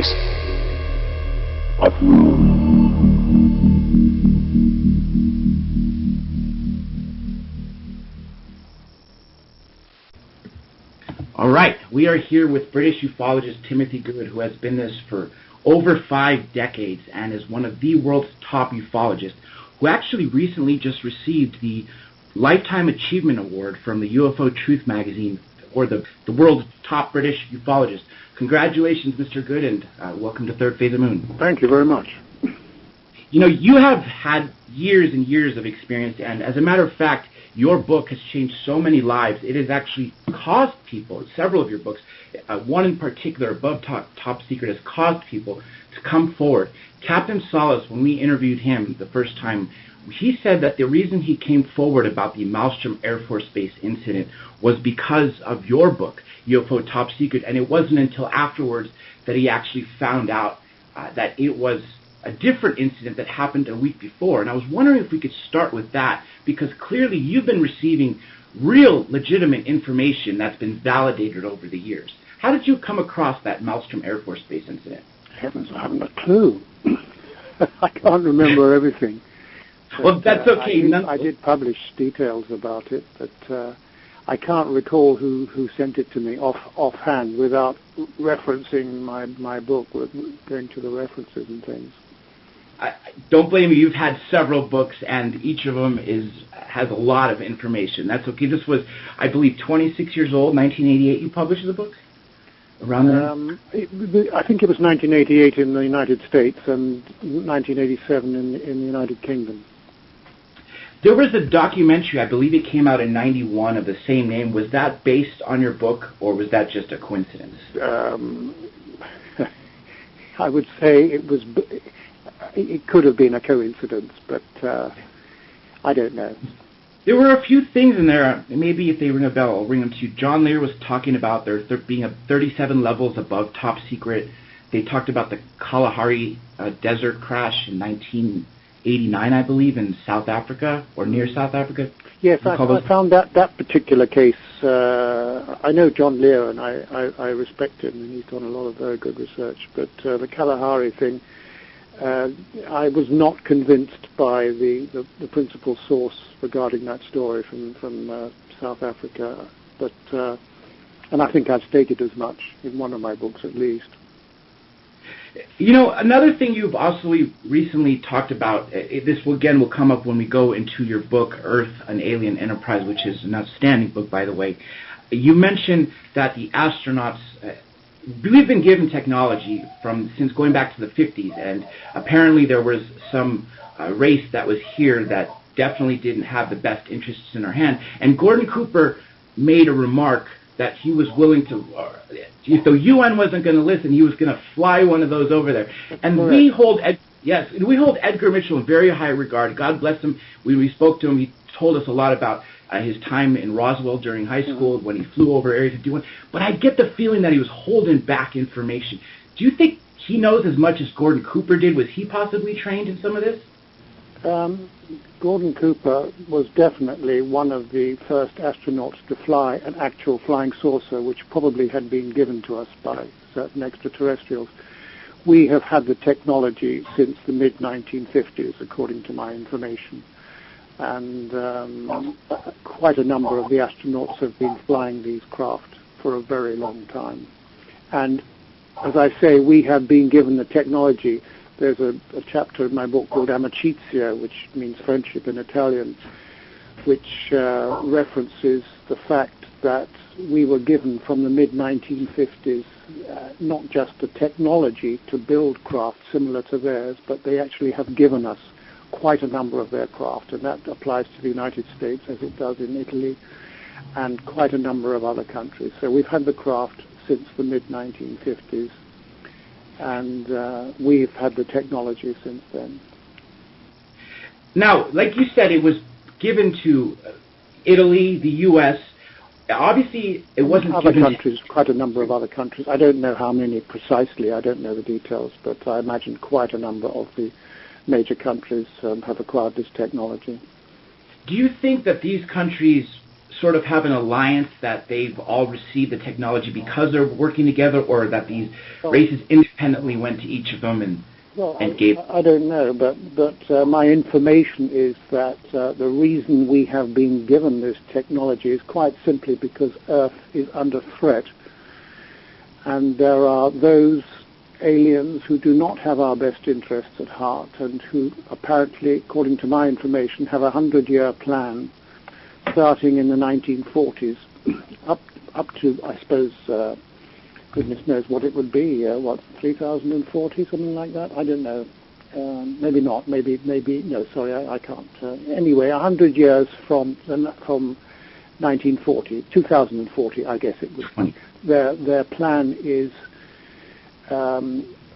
Moon. All right, we are here with British ufologist Timothy Good, who has been this for over 5 decades and is one of the world's top ufologists, who actually recently just received the Lifetime Achievement Award from the UFO Truth magazine, or the world's top British ufologist. Congratulations, Mr. Good, and welcome to Third Phase of Moon. Thank you very much. You know, you have had years and years of experience, and as a matter of fact, your book has changed so many lives. It has actually caused people, several of your books, one in particular, Above Top Secret, has caused people to come forward. Captain Solace, when we interviewed him the first time, he said that the reason he came forward about the Maelstrom Air Force Base incident was because of your book, UFO Top Secret, and it wasn't until afterwards that he actually found out that it was a different incident that happened a week before. And I was wondering if we could start with that, because clearly you've been receiving real legitimate information that's been validated over the years. How did you come across that Maelstrom Air Force Base incident? Heavens, I haven't a clue. I can't remember everything. But, well, that's okay. I did publish details about it, but I can't recall who sent it to me offhand without referencing my book, going to the references and things. I don't blame you. You've had several books, and each of them has a lot of information. That's okay. This was, I believe, 26 years old, 1988. You published the book? Around then? I think it was 1988 in the United States and 1987 in the United Kingdom. There was a documentary, I believe it came out in 91, of the same name. Was that based on your book, or was that just a coincidence? I would say it could have been a coincidence, but I don't know. There were a few things in there. Maybe if they ring a bell, I'll ring them to you. John Lear was talking about there being 37 levels above top secret. They talked about the Kalahari desert crash in 1989, I believe, in South Africa, or near South Africa. Yes, I found that particular case. I know John Lear, and I respect him, and he's done a lot of very good research. But the Kalahari thing, I was not convinced by the principal source regarding that story from South Africa. But and I think I've stated as much in one of my books, at least. You know, another thing you've also recently talked about, this will come up when we go into your book, Earth, an Alien Enterprise, which is an outstanding book, by the way. You mentioned that the astronauts, we've been given technology since going back to the 50s, and apparently there was some race that was here that definitely didn't have the best interests in our hand. And Gordon Cooper made a remark that he was willing to, if the UN wasn't going to listen, he was going to fly one of those over there. And we hold Edgar Mitchell in very high regard. God bless him. We spoke to him. He told us a lot about his time in Roswell during high school when he flew over Area 51. But I get the feeling that he was holding back information. Do you think he knows as much as Gordon Cooper did? Was he possibly trained in some of this? Gordon Cooper was definitely one of the first astronauts to fly an actual flying saucer, which probably had been given to us by certain extraterrestrials. We have had the technology since the mid-1950s, according to my information. And quite a number of the astronauts have been flying these craft for a very long time. And as I say, we have been given the technology. There's a chapter in my book called Amicizia, which means friendship in Italian, which references the fact that we were given from the mid-1950s not just the technology to build craft similar to theirs, but they actually have given us quite a number of their craft, and that applies to the United States as it does in Italy and quite a number of other countries. So we've had the craft since the mid-1950s, and we've had the technology since then. Now, like you said, it was given to Italy, the U.S. Obviously, it wasn't other given countries, quite a number of other countries. I don't know how many precisely, I don't know the details, but I imagine quite a number of the major countries have acquired this technology. Do you think that these countries sort of have an alliance that they've all received the technology because they're working together, or that these races independently went to each of them and gave? I don't know, but my information is that the reason we have been given this technology is quite simply because Earth is under threat, and there are those aliens who do not have our best interests at heart, and who apparently, according to my information, have a 100-year plan starting in the 1940s up to, I suppose, goodness knows what it would be, 3040, something like that? I don't know. Maybe not. Maybe. No, sorry, I can't. Anyway, 100 years from 1940, 2040, I guess it would be. Their plan is,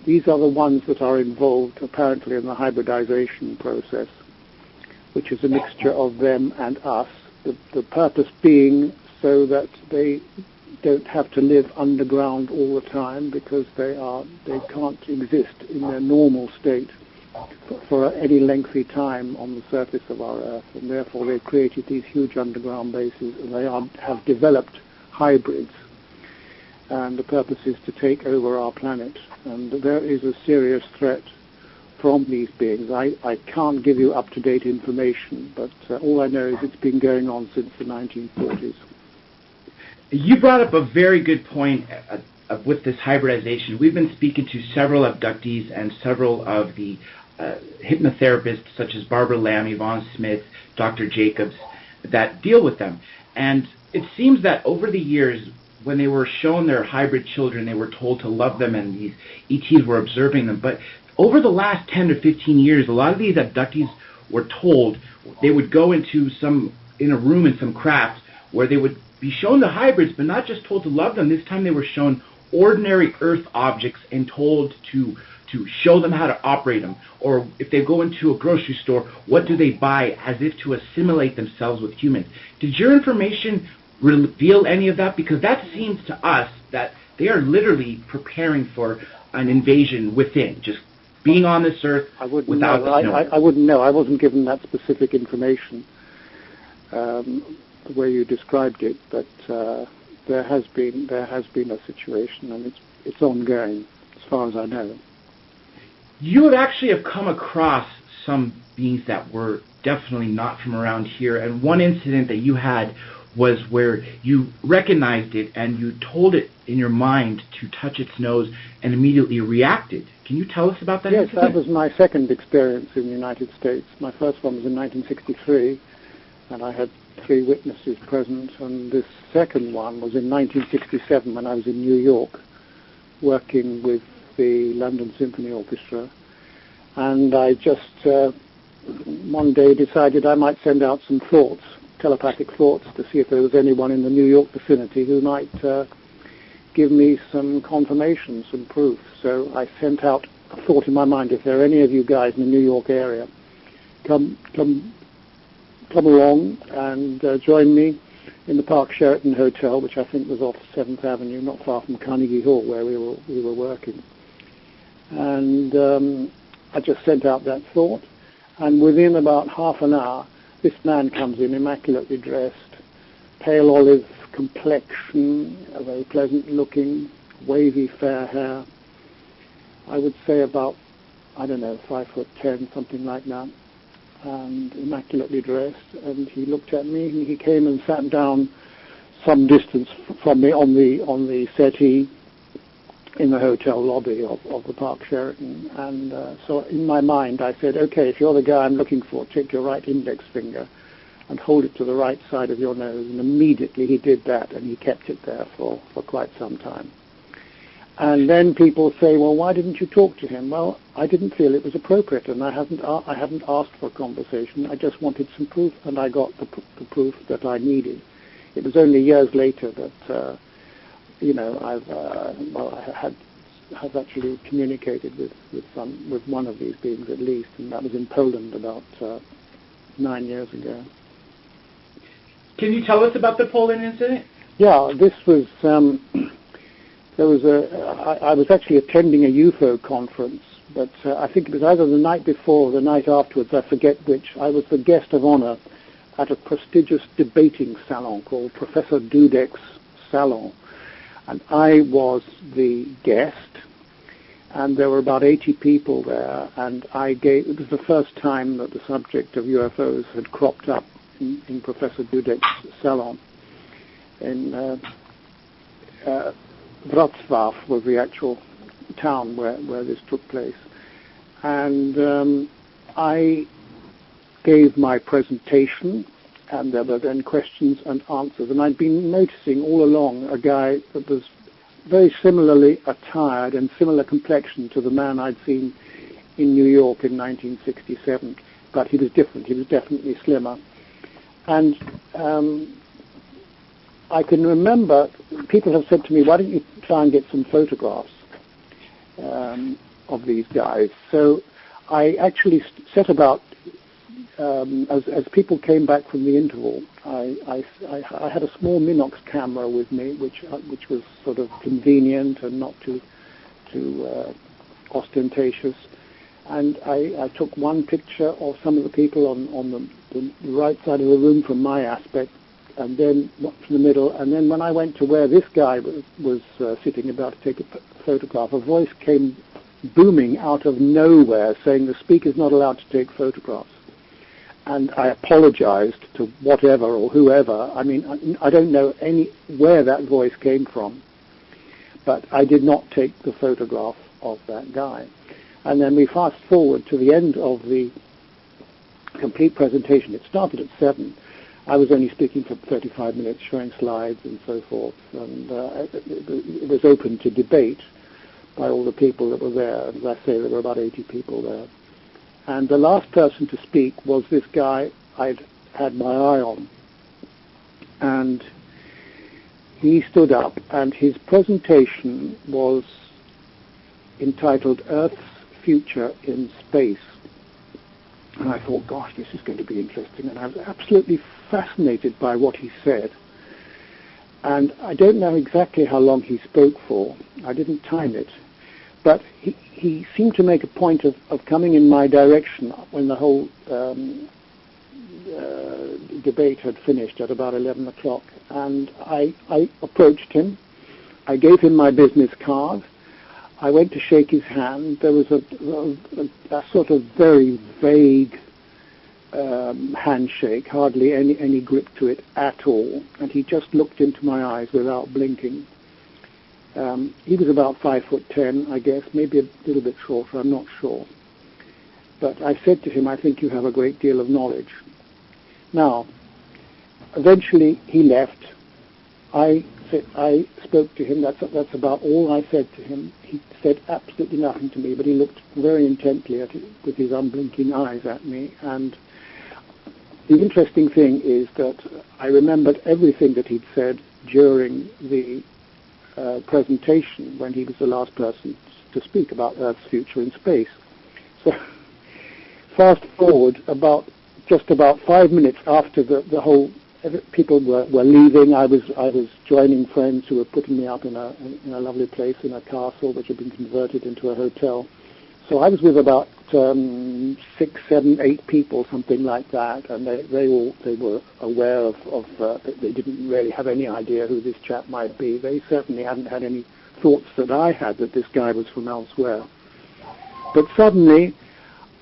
these are the ones that are involved, apparently, in the hybridization process, which is a mixture of them and us. The purpose being so that they don't have to live underground all the time, because they can't exist in their normal state for any lengthy time on the surface of our Earth, and therefore they've created these huge underground bases, and they have developed hybrids, and the purpose is to take over our planet. And there is a serious threat from these beings. I can't give you up-to-date information, but all I know is it's been going on since the 1940s. You brought up a very good point with this hybridization. We've been speaking to several abductees and several of the hypnotherapists, such as Barbara Lamb, Yvonne Smith, Dr. Jacobs, that deal with them. And it seems that over the years, when they were shown their hybrid children, they were told to love them, and these ETs were observing them. But over the last 10 to 15 years, a lot of these abductees were told they would go in a room in some craft where they would be shown the hybrids, but not just told to love them. This time they were shown ordinary Earth objects and told to show them how to operate them. Or if they go into a grocery store, what do they buy, as if to assimilate themselves with humans. Did your information reveal any of that? Because that seems to us that they are literally preparing for an invasion within, just being on this Earth without us knowing. I wouldn't know. I wasn't given that specific information, the way you described it, but there has been a situation, and it's ongoing, as far as I know. You would actually have come across some beings that were definitely not from around here, and one incident that you had was where you recognized it and you told it in your mind to touch its nose and immediately reacted. Can you tell us about that incident? Yes, that was my second experience in the United States. My first one was in 1963, and I had 3 witnesses present, and this second one was in 1967 when I was in New York working with the London Symphony Orchestra, and I just one day decided I might send out some thoughts, telepathic thoughts, to see if there was anyone in the New York vicinity who might give me some confirmation, some proof. So I sent out a thought in my mind: if there are any of you guys in the New York area, come along and join me in the Park Sheraton Hotel, which I think was off 7th Avenue, not far from Carnegie Hall, where we were working. And I just sent out that thought, and within about half an hour, this man comes in, immaculately dressed, pale olive complexion, very pleasant looking, wavy fair hair. I would say about, 5'10", something like that, and immaculately dressed. And he looked at me, and he came and sat down some distance from me on the settee in the hotel lobby of the Park Sheraton. And so in my mind I said, okay, if you're the guy I'm looking for, take your right index finger and hold it to the right side of your nose. And immediately he did that, and he kept it there for quite some time. And then people say, well, why didn't you talk to him? Well, I didn't feel it was appropriate, and I hadn't asked for a conversation. I just wanted some proof, and I got the proof that I needed. It was only years later that I've actually communicated with one of these beings at least, and that was in Poland about 9 years ago. Can you tell us about the Poland incident? Yeah, this was. I was actually attending a UFO conference, but I think it was either the night before or the night afterwards, I forget which. I was the guest of honor at a prestigious debating salon called Professor Dudek's Salon. And I was the guest, and there were about 80 people there, and it was the first time that the subject of UFOs had cropped up in Professor Dudek's Salon. In Wrocław was the actual town where this took place. And I gave my presentation, and there were then questions and answers. And I'd been noticing all along a guy that was very similarly attired and similar complexion to the man I'd seen in New York in 1967. But he was different. He was definitely slimmer. And I can remember people have said to me, why don't you try and get some photographs of these guys? So I actually set about, as people came back from the interval, I had a small Minox camera with me, which was sort of convenient and not too ostentatious. And I took one picture of some of the people on the right side of the room from my aspect, and then from the middle. And then when I went to where this guy was sitting about to take a photograph, a voice came booming out of nowhere saying the speaker's not allowed to take photographs. And I apologized to whatever or whoever. I mean, I don't know where that voice came from, but I did not take the photograph of that guy. And then we fast forward to the end of the complete presentation. It started at 7. I was only speaking for 35 minutes, showing slides and so forth. And it was open to debate by all the people that were there. As I say, there were about 80 people there. And the last person to speak was this guy I'd had my eye on. And he stood up, and his presentation was entitled Earth's Future in Space. And I thought, gosh, this is going to be interesting. And I was absolutely fascinated by what he said. And I don't know exactly how long he spoke for. I didn't time it. But he seemed to make a point of coming in my direction when the whole debate had finished at about 11 o'clock. And I approached him. I gave him my business card. I went to shake his hand. There was a sort of very vague handshake, hardly any grip to it at all. And he just looked into my eyes without blinking. He was about 5'10", I guess, maybe a little bit shorter, I'm not sure. But I said to him, I think you have a great deal of knowledge. Now, eventually he left. I spoke to him. That's about all I said to him. He said absolutely nothing to me, but he looked very intently at it with his unblinking eyes at me. And the interesting thing is that I remembered everything that he'd said during the presentation when he was the last person to speak about Earth's future in space. So fast forward just about 5 minutes after the whole people were leaving, I was joining friends who were putting me up in a lovely place in a castle which had been converted into a hotel. So I was with about 6, 7, 8 people, something like that, and they were aware of they didn't really have any idea who this chap might be. They certainly hadn't had any thoughts that I had that this guy was from elsewhere. But suddenly,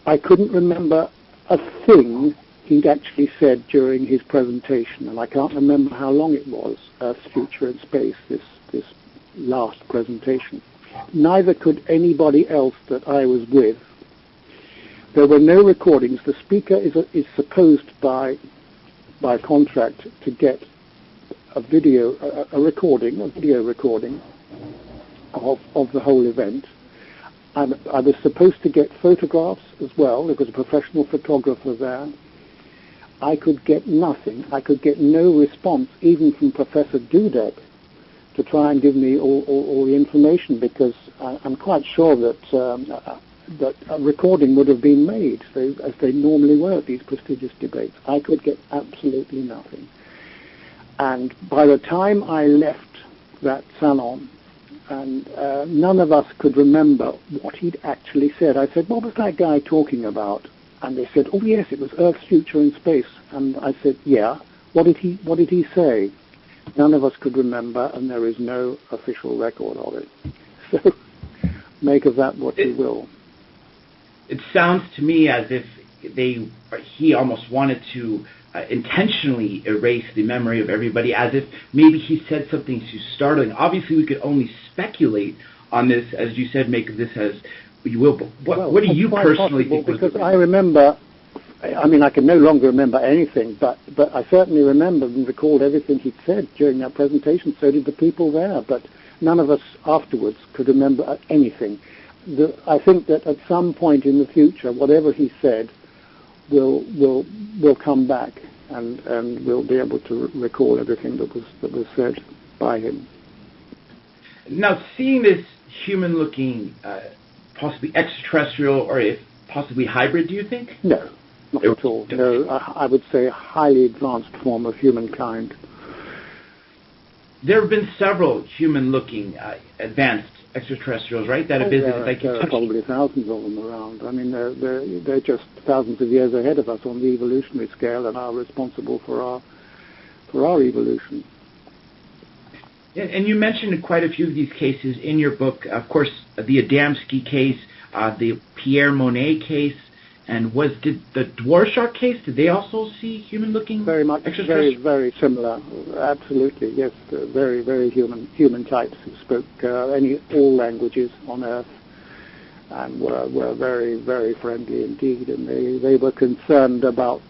I couldn't remember a thing he'd actually said during his presentation, and I can't remember how long it was, Earth's Future in Space, this last presentation. Neither could anybody else that I was with. There were no recordings. The speaker is supposed by contract to get a video recording of the whole event. I was supposed to get photographs as well. There was a professional photographer there. I could get nothing. I could get no response, even from Professor Dudek, to try and give me all the information, because I'm quite sure that a recording would have been made, as they normally were at these prestigious debates. I could get absolutely nothing. And by the time I left that salon, and none of us could remember what he'd actually said. I said, what was that guy talking about? And they said, oh yes, it was Earth's future in space. And I said, yeah. What did he say? None of us could remember, and there is no official record of it. So make of that what you will. It sounds to me as if he almost wanted to intentionally erase the memory of everybody, as if maybe he said something too startling. Obviously, we could only speculate on this, as you said, make of this as you will. But what do you personally think? Because I remember, I mean, I can no longer remember anything, but I certainly remember and recalled everything he'd said during that presentation. So did the people there, but none of us afterwards could remember anything. I think that at some point in the future, whatever he said will come back, and we'll be able to recall everything that was said by him. Now, seeing this human-looking, possibly extraterrestrial, or if possibly hybrid, do you think? No, not at all. No, I would say a highly advanced form of humankind. There have been several human-looking advanced extraterrestrials, right? That have visited. There are probably thousands of them around. I mean, they're just thousands of years ahead of us on the evolutionary scale, and are responsible for our evolution. And you mentioned quite a few of these cases in your book. Of course, the Adamski case, the Pierre Monet case, and did the Dvorak case, did they also see human-looking? Very much, very, very similar. Absolutely, yes. Very, very human types who spoke all languages on Earth, and were very, very friendly indeed. And they were concerned about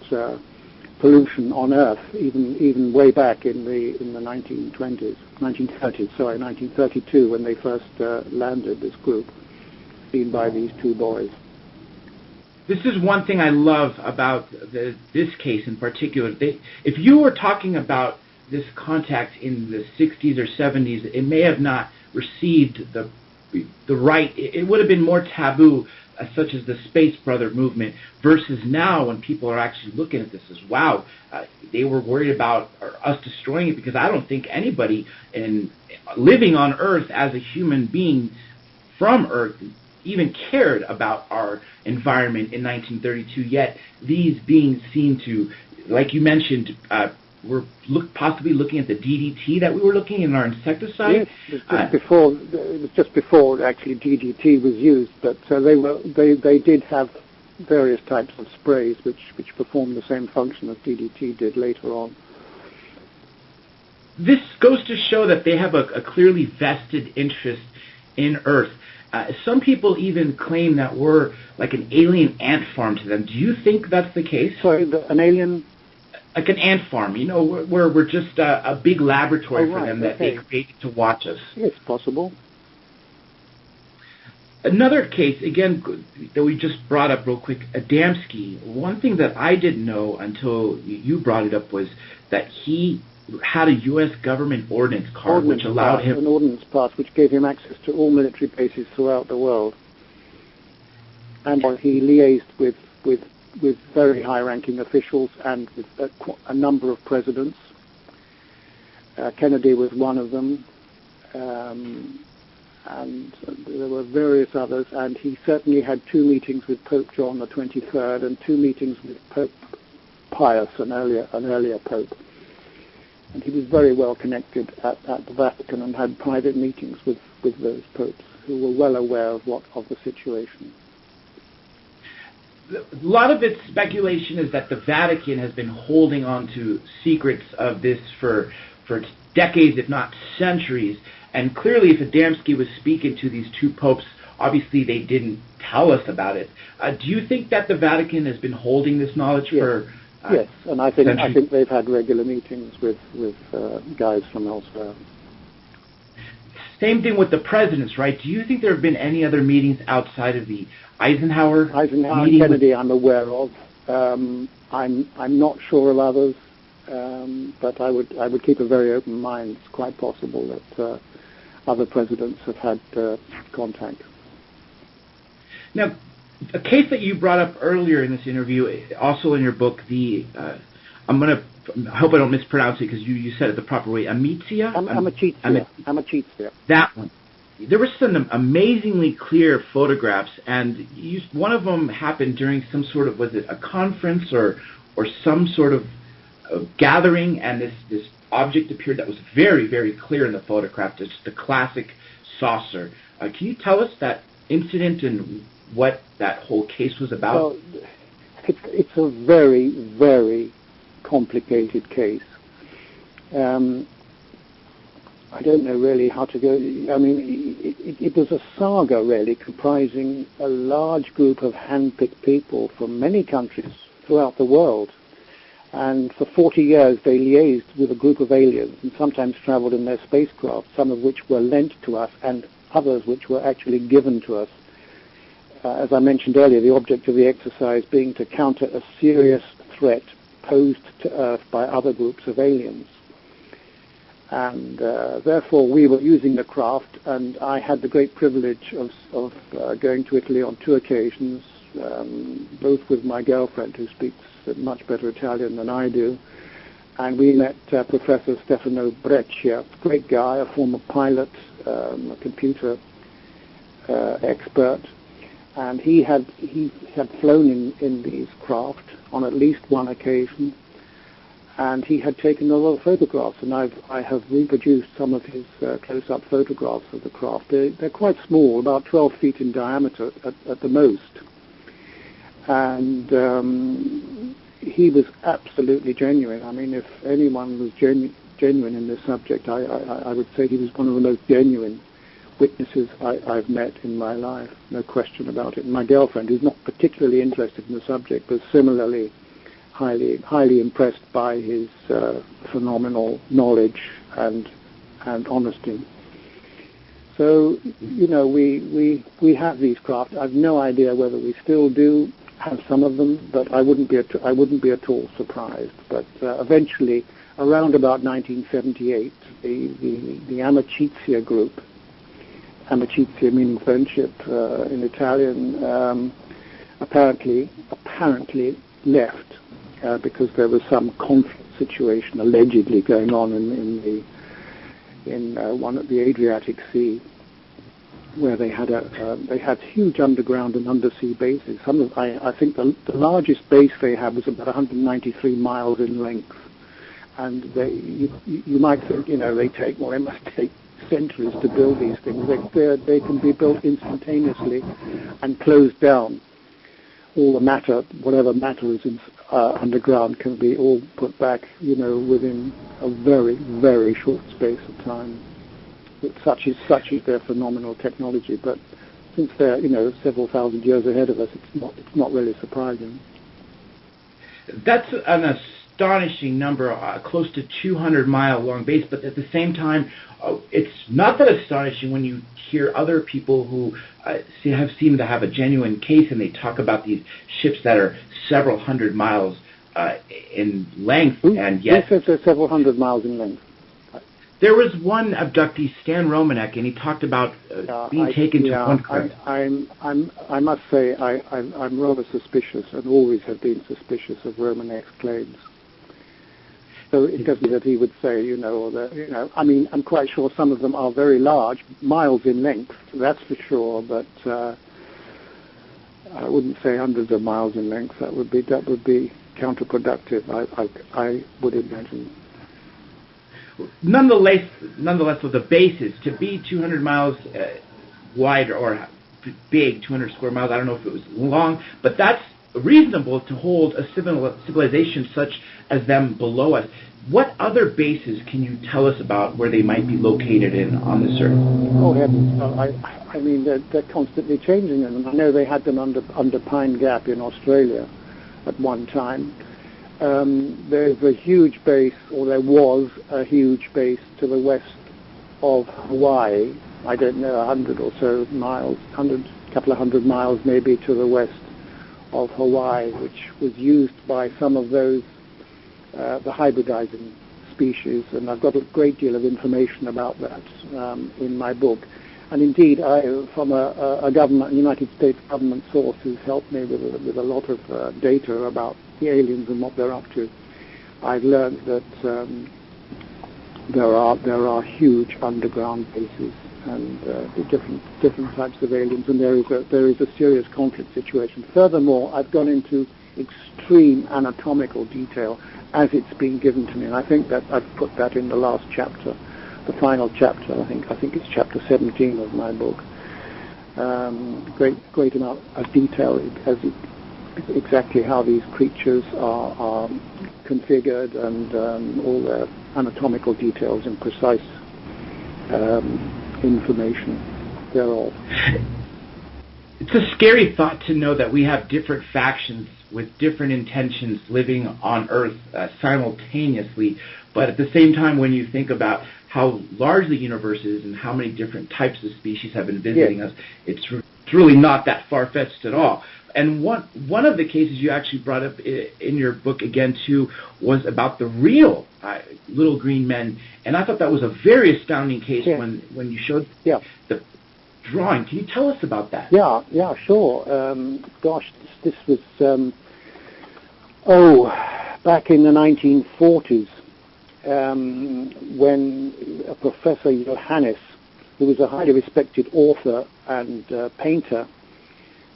pollution on Earth, even way back in the 1930s, 1932, when they first landed, this group, seen by these two boys. This is one thing I love about this case in particular. If you were talking about this contact in the 60s or 70s, it may have not received the right. It would have been more taboo, such as the Space Brother movement, versus now when people are actually looking at this as, wow, they were worried about us destroying it, because I don't think anybody living on Earth as a human being from Earth even cared about our environment in 1932, yet these beings seem to, like you mentioned, we're possibly looking at the DDT that we were looking in our insecticide. Yes, it was just before actually DDT was used, but they did have various types of sprays which performed the same function as DDT did later on. This goes to show that they have a clearly vested interest in Earth. Some people even claim that we're like an alien ant farm to them. Do you think that's the case? Sorry, an alien? Like an ant farm, where we're just a big laboratory for them that they created to watch us. It's possible. Another case, again, that we just brought up real quick, Adamski. One thing that I didn't know until you brought it up was that he had a U.S. government ordnance card which allowed him... An ordnance pass which gave him access to all military bases throughout the world. And he liaised with very high-ranking officials and with a number of presidents. Kennedy was one of them, and there were various others, and he certainly had 2 meetings with Pope John the 23rd and 2 meetings with Pope Pius, an earlier pope. And he was very well connected at the Vatican and had private meetings with those popes who were well aware of the situation. A lot of its speculation is that the Vatican has been holding on to secrets of this for decades, if not centuries. And clearly, if Adamski was speaking to these 2 popes, obviously they didn't tell us about it. Do you think that the Vatican has been holding this knowledge for... Yes, and I think they've had regular meetings with guys from elsewhere. Same thing with the presidents, right? Do you think there have been any other meetings outside of the Eisenhower and Kennedy I'm aware of. I'm not sure of others, but I would keep a very open mind. It's quite possible that other presidents have had contact. Now, a case that you brought up earlier in this interview, also in your book, I hope I don't mispronounce it because you said it the proper way, Ametia? Ametia. That one. there were some amazingly clear photographs, and one of them happened during some sort of, was it a conference or some sort of gathering, and this object appeared that was very, very clear in the photograph. It's the classic saucer. Can you tell us that incident and what that whole case was about? Well, it's a very, very complicated case. I don't know really how to go. I mean, it was a saga really, comprising a large group of hand-picked people from many countries throughout the world. And for 40 years they liaised with a group of aliens and sometimes traveled in their spacecraft, some of which were lent to us and others which were actually given to us. As I mentioned earlier, the object of the exercise being to counter a serious threat posed to Earth by other groups of aliens. And therefore we were using the craft, and I had the great privilege of going to Italy on 2 occasions, both with my girlfriend, who speaks much better Italian than I do, and we met Professor Stefano Breccia, great guy, a former pilot, a computer expert, and he had flown in these craft on at least 1 occasion, and he had taken a lot of photographs, and I have reproduced some of his close-up photographs of the craft. They're quite small, about 12 feet in diameter at the most. And he was absolutely genuine. I mean, if anyone was genuine in this subject, I would say he was one of the most genuine witnesses I've met in my life, no question about it. And my girlfriend, who's not particularly interested in the subject, was similarly highly impressed by his phenomenal knowledge and honesty. So, you know, we have these craft. I've no idea whether we still do have some of them, but I wouldn't be at all surprised. But eventually, around about 1978, the Amicizia group, Amicizia meaning friendship in Italian, apparently left because there was some conflict situation allegedly going on in one of the Adriatic Sea, where they had huge underground and undersea bases. I think the largest base they had was about 193 miles in length, and you might think, you know, they must take centuries to build these things. They can be built instantaneously and closed down. All the matter, whatever matter is underground, can be all put back, you know, within a very, very short space of time. Such is their phenomenal technology. But since they're, you know, several thousand years ahead of us, it's not really surprising. That's an astonishing number, close to 200-mile long base. But at the same time, it's not that astonishing when you hear other people who seem to have a genuine case, and they talk about these ships that are several hundred miles in length, and yet Who says they're several hundred miles in length? There was one abductee, Stan Romanek, and he talked about being taken to one country. I must say I'm rather suspicious, and always have been suspicious of Romanek's claims. So it doesn't that he would say, you know, or that, you know, I mean, I'm quite sure some of them are very large, miles in length, that's for sure, but I wouldn't say hundreds of miles in length. That would be counterproductive, I would imagine. Nonetheless, with the bases, to be 200 miles wide or big, 200 square miles, I don't know if it was long, but that's reasonable to hold a civilization such as them below us. What other bases can you tell us about where they might be located on this Earth? Oh heavens! I mean, they're constantly changing them. I know they had them under Pine Gap in Australia at one time. There's a huge base, or there was a huge base to the west of Hawaii. I don't know, 100 or so miles, couple of hundred miles maybe to the west of Hawaii, which was used by some of those, the hybridizing species, and I've got a great deal of information about that in my book. And indeed, from a United States government source who's helped me with a lot of data about the aliens and what they're up to, I've learned that there are huge underground bases and the different types of aliens, and there is a serious conflict situation. Furthermore, I've gone into extreme anatomical detail as it's been given to me, and I think that I've put that in the last chapter, the final chapter. I think it's chapter 17 of my book. Great amount of detail as exactly how these creatures are configured, and all their anatomical details and precise information thereof. It's a scary thought to know that we have different factions with different intentions living on Earth simultaneously, but at the same time, when you think about how large the universe is and how many different types of species have been visiting us, it's really not that far-fetched at all. And one of the cases you actually brought up in your book again too was about the real little green men, and I thought that was a very astounding case when you showed the drawing. Can you tell us about that? Yeah, sure. This was back in the 1940s, when a Professor Johannes, who was a highly respected author and painter,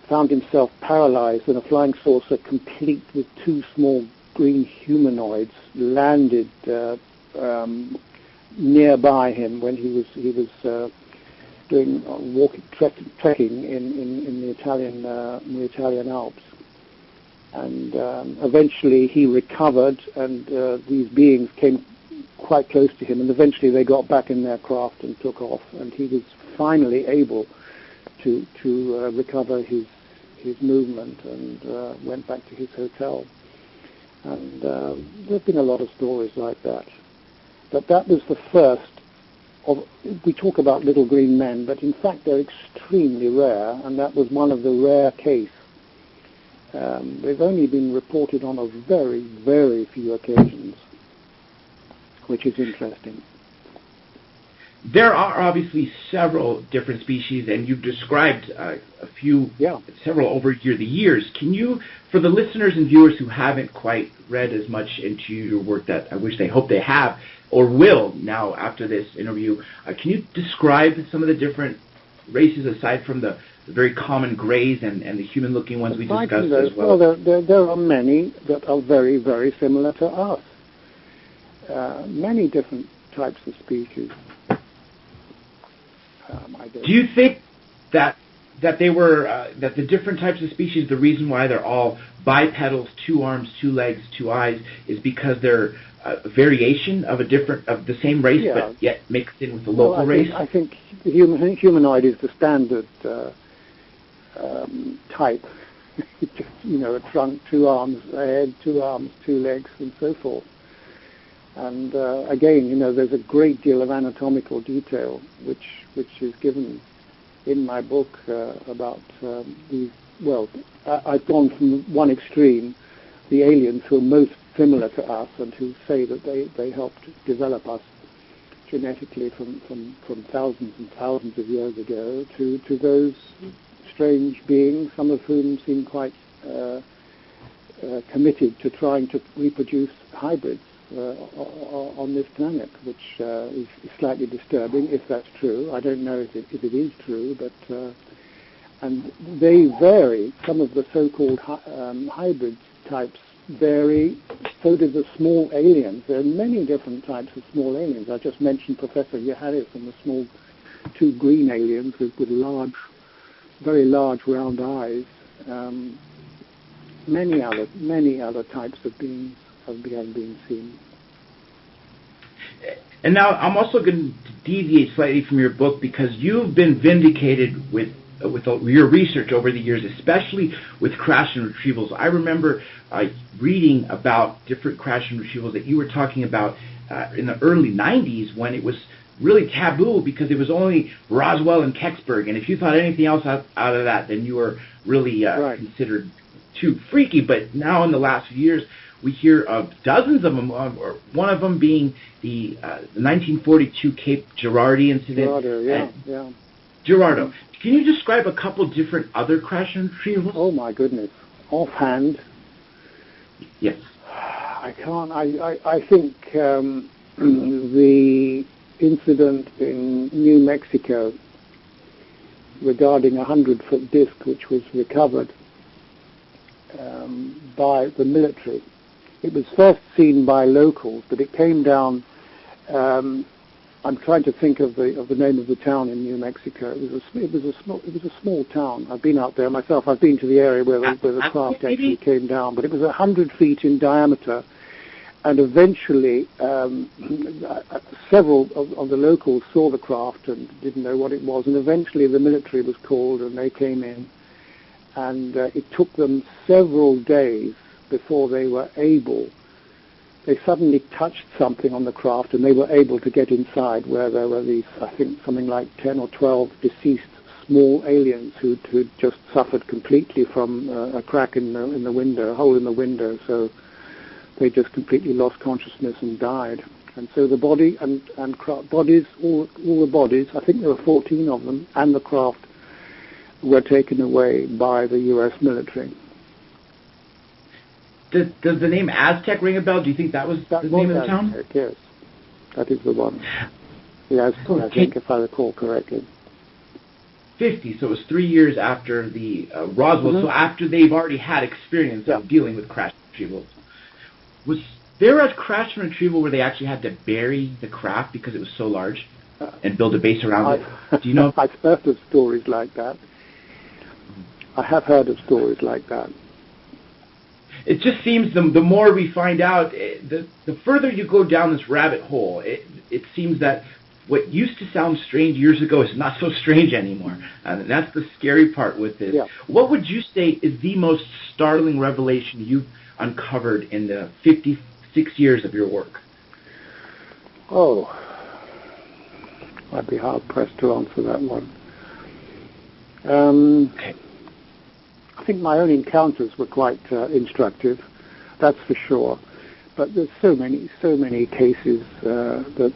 found himself paralyzed when a flying saucer complete with two small green humanoids landed nearby him when he was trekking in the Italian Alps, and eventually he recovered, and these beings came quite close to him, and eventually they got back in their craft and took off, and he was finally able to recover his movement and went back to his hotel. And there have been a lot of stories like that. But that was the first of, we talk about little green men, but in fact they're extremely rare, and that was one of the rare cases. They've only been reported on a very, very few occasions, which is interesting. There are obviously several different species, and you've described several over the years. Can you, for the listeners and viewers who haven't quite read as much into your work that I wish they hope they have, or will now after this interview, can you describe some of the different races aside from the very common grays and the human-looking ones we discussed as well? Well, there are many that are very, very similar to us. Many different types of species. Do you think that they were that the different types of species, the reason why they're all bipedals, 2 arms, 2 legs, 2 eyes, is because they're a variation of the same race, but yet mixed in with the local race? I think the humanoid is the standard type. A trunk, 2 arms, a head, 2 arms, 2 legs, and so forth. And again, there's a great deal of anatomical detail which is given in my book about these. Well, I've gone from one extreme, the aliens who are most similar to us and who say that they helped develop us genetically from thousands and thousands of years ago, to those strange beings, some of whom seem quite committed to trying to reproduce hybrids on this planet, which is slightly disturbing if that's true. I don't know if it is true, but and they vary. Some of the so-called hybrid types vary. So do the small aliens. There are many different types of small aliens. I just mentioned Professor Johannes and the small 2 green aliens with large, very large round eyes. Many other types of beings have been seen. And now I'm also going to deviate slightly from your book, because you've been vindicated with your research over the years, especially with crash and retrievals. I remember reading about different crash and retrievals that you were talking about in the early 90s, when it was really taboo because it was only Roswell and Kecksburg, and if you thought anything else out of that, then you were really considered too freaky. But now in the last few years, we hear of dozens of them, or one of them being the 1942 Cape Girardeau incident. Girardeau. Can you describe a couple different other crash and retrievals? Oh my goodness. Offhand? Yes. I can't. I think the incident in New Mexico regarding a 100-foot disc which was recovered by the military. It was first seen by locals, but it came down. I'm trying to think of the name of the town in New Mexico. It was a small town. I've been out there myself. I've been to the area where the craft actually came down, but it was 100 feet in diameter. And eventually, several of the locals saw the craft and didn't know what it was. And eventually, the military was called, and they came in. And it took them several days before they were able. They suddenly touched something on the craft, and they were able to get inside, where there were these, I think, something like 10 or 12 deceased small aliens who'd just suffered completely from a crack in the window, a hole in the window. So they just completely lost consciousness and died. And so the body and craft bodies, all the bodies, I think there were 14 of them, and the craft were taken away by the U.S. military. Does the name Aztec ring a bell? Do you think that was the name of the town? Aztec, yes, that is the one. Yes, I think if I recall correctly. 50, so it was 3 years after the Roswell. Mm-hmm. So after they've already had experience of dealing with crash retrievals. Was there a crash and retrieval where they actually had to bury the craft because it was so large and build a base around it? Do you know? I've heard of stories like that. I have heard of stories like that. It just seems the more we find out, the further you go down this rabbit hole, it seems that what used to sound strange years ago is not so strange anymore. And that's the scary part with this. Yeah. What would you say is the most startling revelation you've uncovered in the 56 years of your work? Oh, I'd be hard-pressed to answer that one. Okay. I think my own encounters were quite instructive, that's for sure. But there's so many cases that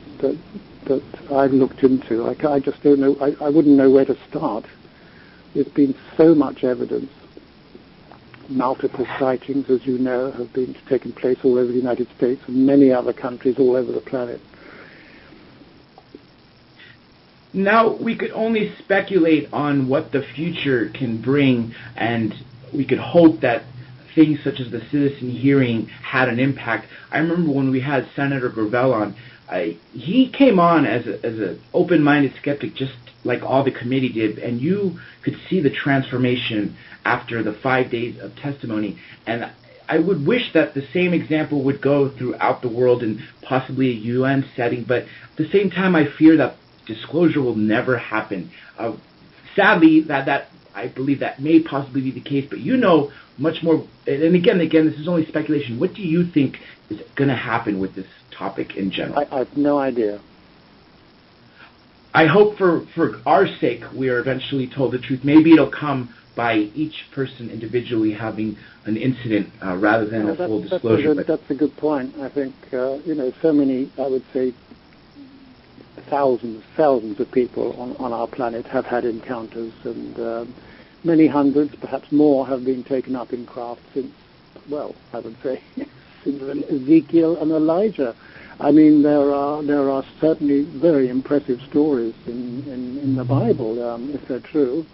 I've looked into. I just don't know. I wouldn't know where to start. There's been so much evidence. Multiple sightings, as you know, have been taking place all over the United States and many other countries all over the planet. Now, we could only speculate on what the future can bring, and we could hope that things such as the citizen hearing had an impact. I remember when we had Senator Gravel on, he came on as an open-minded skeptic, just like all the committee did, and you could see the transformation after the 5 days of testimony. And I would wish that the same example would go throughout the world in possibly a UN setting, but at the same time I fear that disclosure will never happen. Sadly, that I believe that may possibly be the case, but you know much more. And again, this is only speculation. What do you think is going to happen with this topic in general? I have no idea. I hope for our sake we are eventually told the truth. Maybe it'll come by each person individually having an incident rather than a full disclosure. That's a good point. I think so many, I would say, thousands of people on our planet have had encounters, and many hundreds, perhaps more, have been taken up in craft since, well, I would say, since Ezekiel and Elijah. I mean, there are certainly very impressive stories in the Bible, if they're true.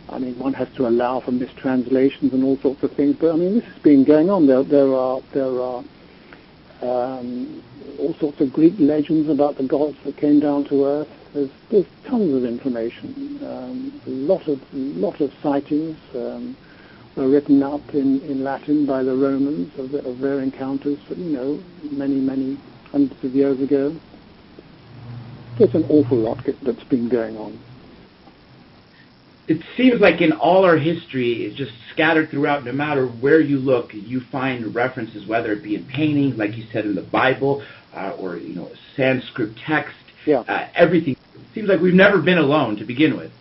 I mean, one has to allow for mistranslations and all sorts of things, but I mean, this has been going on. There are all sorts of Greek legends about the gods that came down to Earth. There's tons of information. A lot of sightings were written up in Latin by the Romans of their encounters, many hundreds of years ago. There's an awful lot that's been going on. It seems like in all our history, it's just scattered throughout. No matter where you look, you find references, whether it be in paintings, like you said, in the Bible, or Sanskrit text. Yeah. Everything. It seems like we've never been alone to begin with.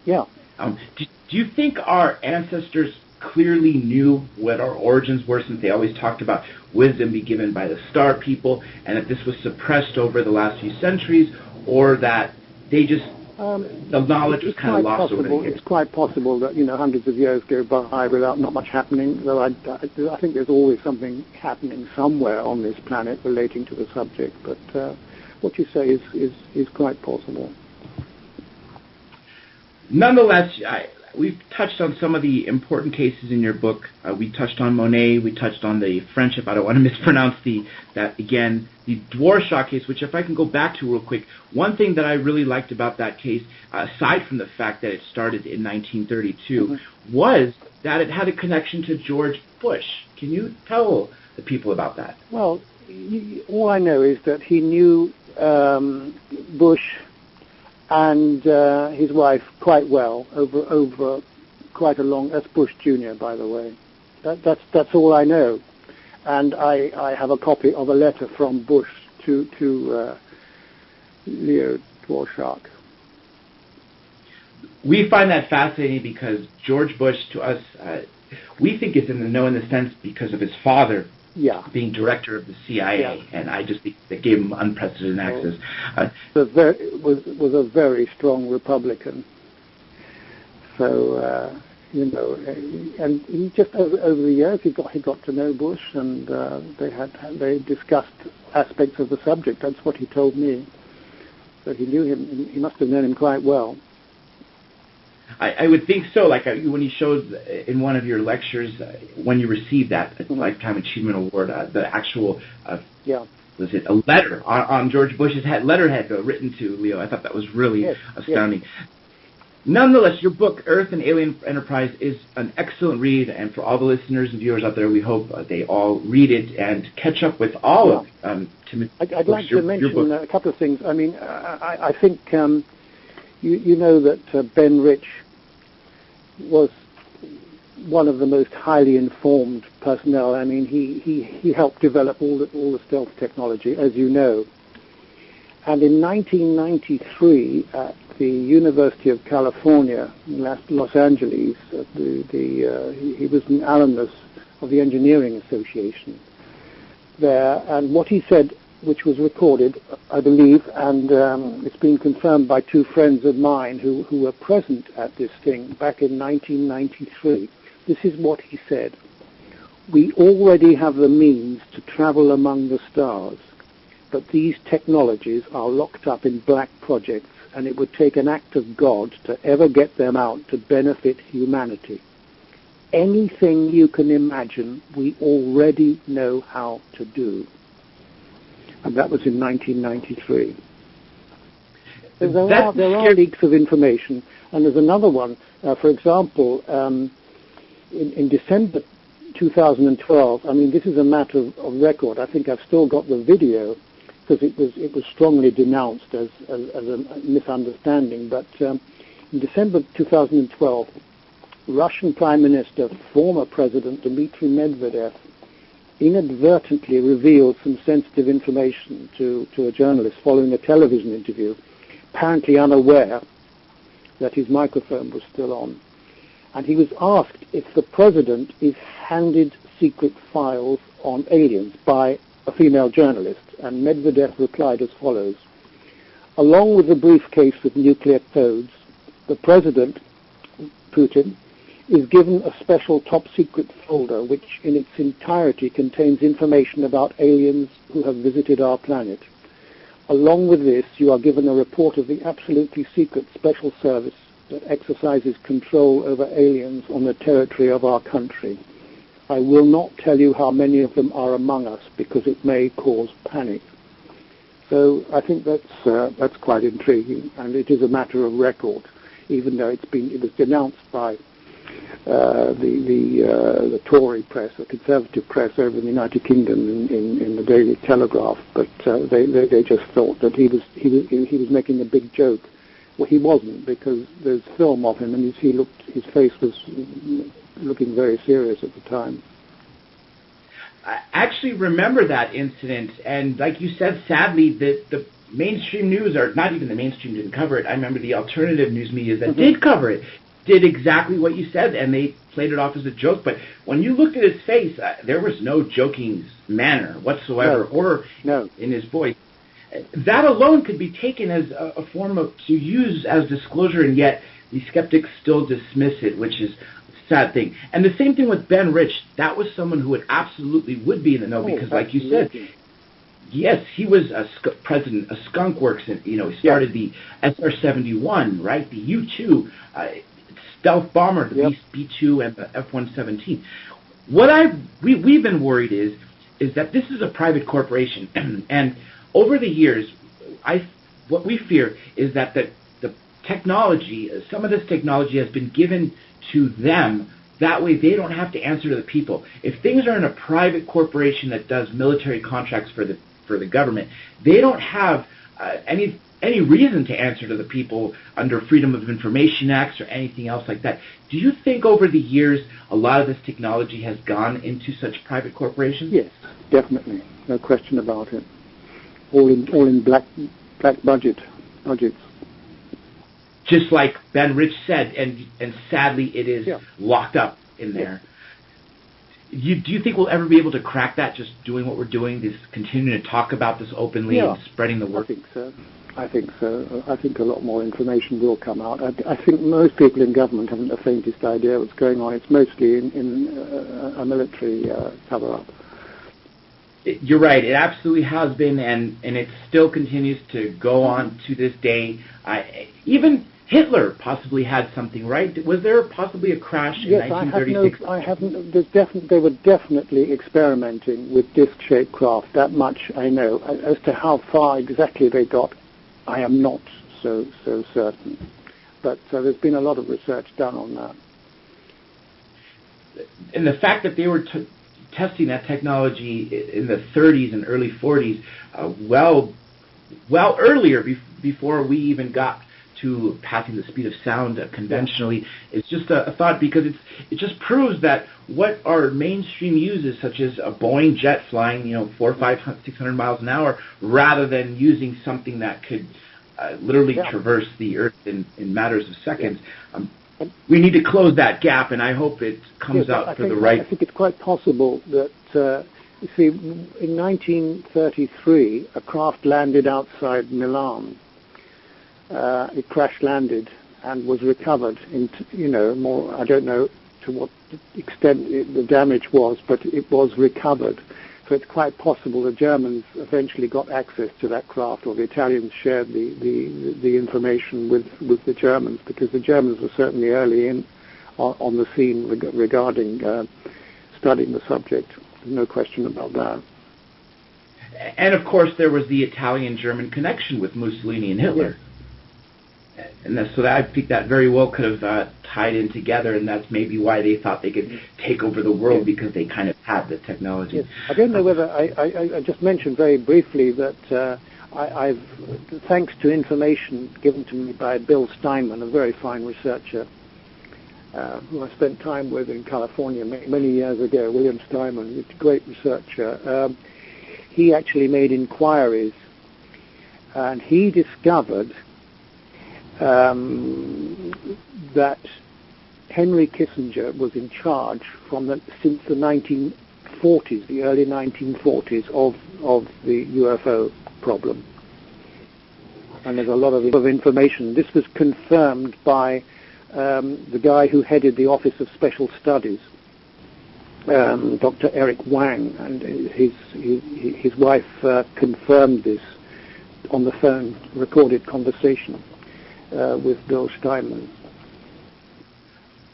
Yeah. Do you think our ancestors clearly knew what our origins were, since they always talked about wisdom be given by the star people, and that this was suppressed over the last few centuries, or that they just the knowledge was kind of lost over the years? It's quite possible that hundreds of years go by without not much happening. Though I think there's always something happening somewhere on this planet relating to the subject. But what you say is quite possible. Nonetheless, we've touched on some of the important cases in your book. We touched on Monet. We touched on the friendship. I don't want to mispronounce the Dwarshak case, which if I can go back to real quick, one thing that I really liked about that case, aside from the fact that it started in 1932, was that it had a connection to George Bush. Can you tell the people about that? Well, all I know is that he knew Bush and his wife quite well over quite a long. That's Bush Jr., by the way. That's all I know, and I have a copy of a letter from Bush to Leo Dworshak. We find that fascinating because George Bush, to us, we think is in the know in the sense because of his father. Yeah. Being director of the CIA, and I just think that gave him unprecedented access. Was a very strong Republican. So and he just over the years he got to know Bush, and they discussed aspects of the subject. That's what he told me. So he knew him. He must have known him quite well. I would think so. Like when he showed in one of your lectures, when you received that Lifetime Achievement Award, the actual was it a letter on George Bush's letterhead written to Leo? I thought that was really astounding. Yes. Nonetheless, your book, Earth and Alien Enterprise, is an excellent read, and for all the listeners and viewers out there, we hope they all read it and catch up with all of Timothy's I'd like to mention a couple of things. I mean, I think you know that Ben Rich was one of the most highly informed personnel. I mean, he helped develop all the stealth technology, as you know. And in 1993, at the University of California in Los Angeles, he was an alumnus of the Engineering Association there. And what he said, which was recorded, I believe, and it's been confirmed by two friends of mine who were present at this thing back in 1993. This is what he said. We already have the means to travel among the stars, but these technologies are locked up in black projects, and it would take an act of God to ever get them out to benefit humanity. Anything you can imagine, we already know how to do. And that was in 1993. So there are leaks of information, and there's another one. For example, in December 2012, I mean, this is a matter of record. I think I've still got the video because it was strongly denounced as a misunderstanding. But in December 2012, Russian Prime Minister, former President Dmitry Medvedev, inadvertently revealed some sensitive information to a journalist following a television interview, apparently unaware that his microphone was still on. And he was asked if the president is handed secret files on aliens by a female journalist, and Medvedev replied as follows: along with the briefcase with nuclear codes, the president, Putin, is given a special top-secret folder which in its entirety contains information about aliens who have visited our planet. Along with this, you are given a report of the absolutely secret special service that exercises control over aliens on the territory of our country. I will not tell you how many of them are among us because it may cause panic. So I think that's quite intriguing, and it is a matter of record, even though it was denounced by the Tory press, the Conservative press over in the United Kingdom in the Daily Telegraph, but they just thought that he was making a big joke. Well, he wasn't, because there's film of him, and his face was looking very serious at the time. I actually remember that incident, and like you said, sadly, the mainstream news, or not even the mainstream, didn't cover it. I remember the alternative news media that did cover it did exactly what you said, and they played it off as a joke. But when you looked at his face, there was no joking manner whatsoever, in his voice. That alone could be taken as a form of to use as disclosure, and yet the skeptics still dismiss it, which is a sad thing. And the same thing with Ben Rich. That was someone who would be in the know, because like you said, Yes, he was a president of Skunk Works, and he started the SR-71, right? The U-2 stealth bomber, the B-2 and the F-117. We've been worried is that this is a private corporation, and over the years, what we fear is that the technology, some of this technology has been given to them. That way they don't have to answer to the people. If things are in a private corporation that does military contracts for the government, they don't have any reason to answer to the people under Freedom of Information Acts or anything else like that. Do you think over the years a lot of this technology has gone into such private corporations? Yes, definitely. No question about it. All in black budgets. Just like Ben Rich said, and sadly it is locked up in there. Do you think we'll ever be able to crack that, just doing what we're doing, this continuing to talk about this openly and spreading the word? I think so. I think a lot more information will come out. I think most people in government haven't the faintest idea what's going on. It's mostly in a military cover-up. You're right. It absolutely has been, and it still continues to go on to this day. Even Hitler possibly had something, right? Was there possibly a crash in 1936? Yes, I haven't. They were definitely experimenting with disc-shaped craft. That much I know. As to how far exactly they got, I am not so certain. But there's been a lot of research done on that. And the fact that they were testing that technology in the 30s and early 40s, well earlier before we even got to passing the speed of sound conventionally, is just a thought, because it just proves that what our mainstream uses, such as a Boeing jet flying 400, 500, 600 miles an hour, rather than using something that could literally traverse the earth in matters of seconds. We need to close that gap, and I hope it comes out for the right. I think it's quite possible that, you see, in 1933, a craft landed outside Milan. It crash-landed and was recovered. More, I don't know to what extent the damage was, but it was recovered. So it's quite possible the Germans eventually got access to that craft, or the Italians shared the information with the Germans, because the Germans were certainly early on the scene regarding studying the subject. There's no question about that. And of course, there was the Italian-German connection with Mussolini and Hitler. Yes. And I think that very well could have tied in together, and that's maybe why they thought they could take over the world, because they kind of had the technology. Yes. I don't know whether I just mentioned very briefly that I've, thanks to information given to me by Bill Steinman, a very fine researcher, who I spent time with in California many years ago, William Steinman, a great researcher. He actually made inquiries, and he discovered that Henry Kissinger was in charge since the 1940s, the early 1940s, of the UFO problem. And there's a lot of information. This was confirmed by the guy who headed the Office of Special Studies, Dr. Eric Wang, and his wife confirmed this on the phone, recorded conversation with Bill Steinman.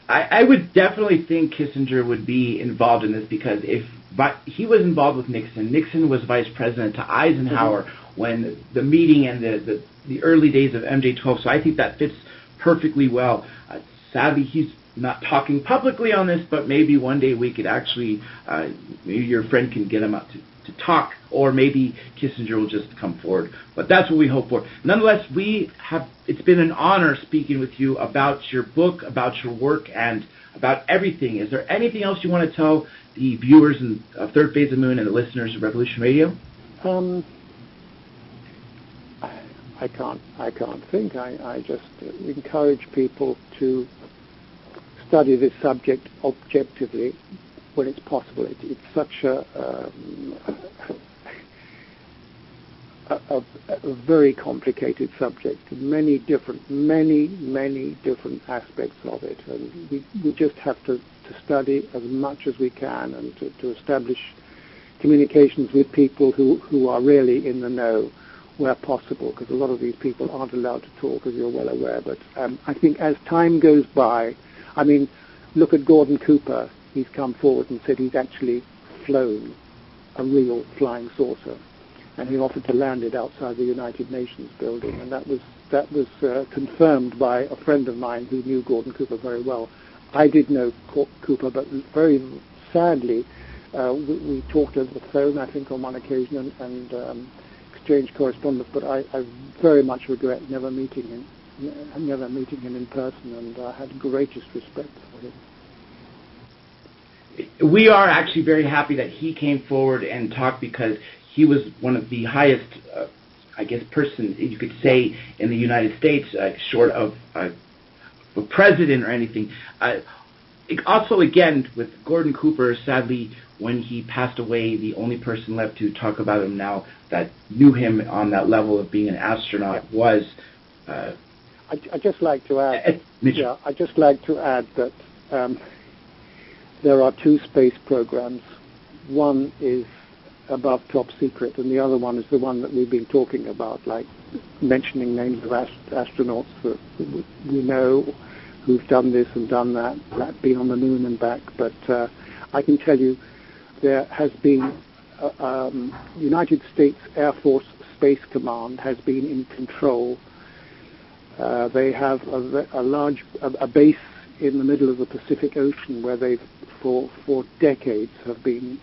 I would definitely think Kissinger would be involved in this, because he was involved with Nixon. Nixon was vice president to Eisenhower when the meeting and the early days of MJ-12. So I think that fits perfectly well. Sadly, he's not talking publicly on this, but maybe one day we could actually, maybe your friend can get him up to talk, or maybe Kissinger will just come forward. But that's what we hope for. Nonetheless, it's been an honor speaking with you about your book, about your work, and about everything. Is there anything else you want to tell the viewers of Third Phase of Moon and the listeners of Revolution Radio? I can't think. I just encourage people to study this subject objectively when it's possible. It's such a very complicated subject, many different aspects of it, and we just have to study as much as we can, and to establish communications with people who are really in the know where possible, because a lot of these people aren't allowed to talk, as you're well aware. But I think as time goes by, I mean, look at Gordon Cooper. He's come forward and said he's actually flown a real flying saucer, and he offered to land it outside the United Nations building, and that was confirmed by a friend of mine who knew Gordon Cooper very well. I did know Cooper, but very sadly, we talked over the phone, I think, on one occasion, and exchanged correspondence. But I very much regret never meeting him in person, and I had greatest respect for him. We are actually very happy that he came forward and talked, because he was one of the highest, I guess, person you could say in the United States, short of a president or anything. Also, again, with Gordon Cooper, sadly, when he passed away, the only person left to talk about him now that knew him on that level of being an astronaut was. I'd just like to add. I'd just like to add that there are two space programs. One is above top secret, and the other one is the one that we've been talking about, like mentioning names of astronauts that we know who've done this and done that, been on the moon and back. But I can tell you there has been United States Air Force Space Command has been in control. They have a base in the middle of the Pacific Ocean where they've for decades have been,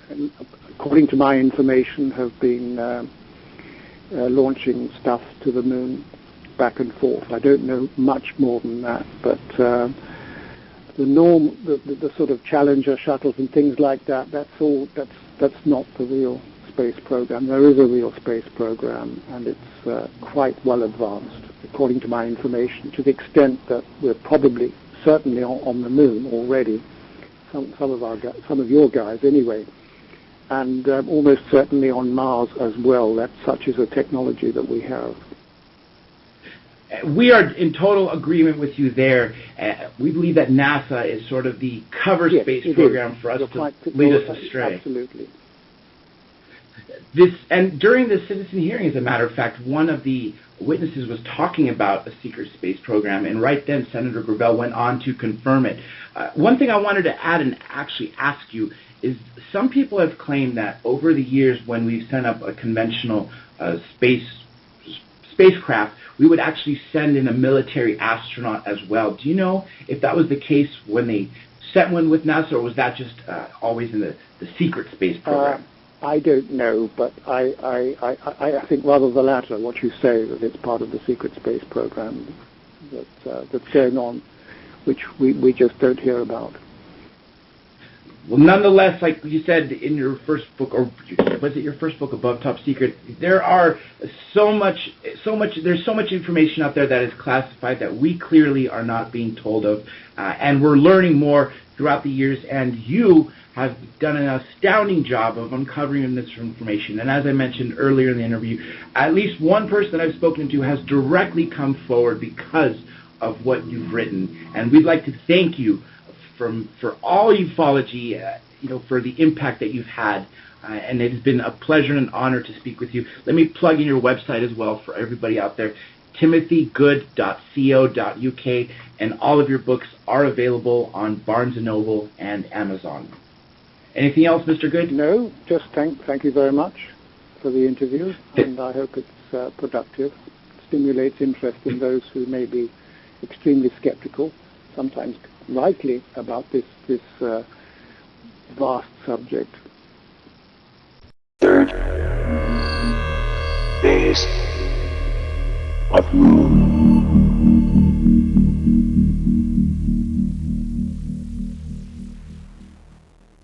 according to my information, have been launching stuff to the moon back and forth. I don't know much more than that, but the sort of Challenger shuttles and things like that, that's not the real space program. There is a real space program, and it's quite well advanced, according to my information, to the extent that we're probably certainly on the moon already. Some of your guys anyway, and almost certainly on Mars as well. That such is a technology that we have. We are in total agreement with you there. We believe that NASA is sort of the cover space program for us to lead us astray. Absolutely. And during the citizen hearing, as a matter of fact, one of the witnesses was talking about a secret space program, and right then Senator Gravel went on to confirm it. One thing I wanted to add and actually ask you is, some people have claimed that over the years, when we've sent up a conventional spacecraft, we would actually send in a military astronaut as well. Do you know if that was the case when they sent one with NASA, or was that just always in the secret space program? I don't know, but I think rather the latter, what you say, that it's part of the secret space program that's going on, which we just don't hear about. Well, nonetheless, like you said in your first book, or was it your first book, Above Top Secret, there's so much information out there that is classified that we clearly are not being told of, and we're learning more throughout the years, and you have done an astounding job of uncovering this information. And as I mentioned earlier in the interview, at least one person that I've spoken to has directly come forward because of what you've written, and we'd like to thank you for all ufology, for the impact that you've had, and it has been a pleasure and an honor to speak with you. Let me plug in your website as well for everybody out there, timothygood.co.uk, and all of your books are available on Barnes & Noble and Amazon. Anything else, Mr. Good? No, just thank you very much for the interview, and I hope it's productive, stimulates interest in those who may be extremely skeptical, sometimes rightly, about this vast subject. Third phase of moon.